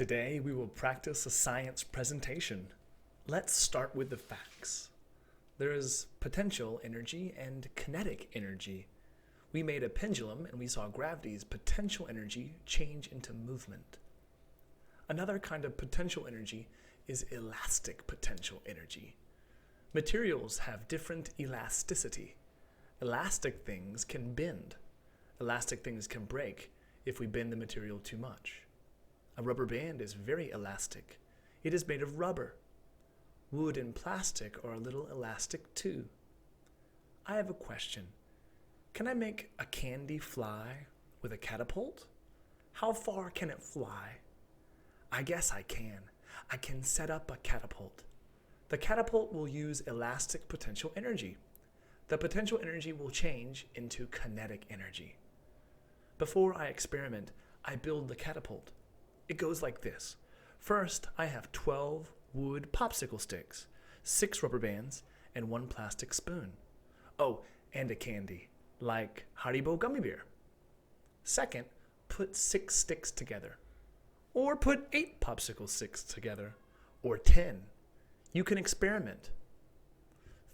Today we will practice a science presentation. Let's start with the facts. There is potential energy and kinetic energy. We made a pendulum and we saw gravity's potential energy change into movement. Another kind of potential energy is elastic potential energy. Materials have different elasticity. Elastic things can bend. Elastic things can break if we bend the material too much. A rubber band is very elastic. It is made of rubber. Wood and plastic are a little elastic too. I have a question. Can I make a candy fly with a catapult? How far can it fly? I guess I can. I can set up a catapult. The catapult will use elastic potential energy. The potential energy will change into kinetic energy. Before I experiment, I build the catapult. It goes like this. First, I have 12 wood popsicle sticks, 6 rubber bands, and 1 plastic spoon. Oh, and a candy, like Haribo gummy bear. Second, put 6 sticks together. Or put 8 popsicle sticks together. Or 10. You can experiment.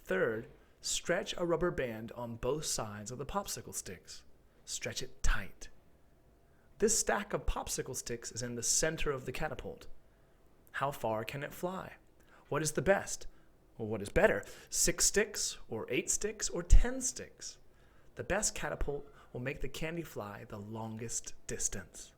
Third, stretch a rubber band on both sides of the popsicle sticks. Stretch it tight. This stack of popsicle sticks is in the center of the catapult. How far can it fly? What is the best? Well, what is better? 6 sticks, or 8 sticks, or 10 sticks? The best catapult will make the candy fly the longest distance.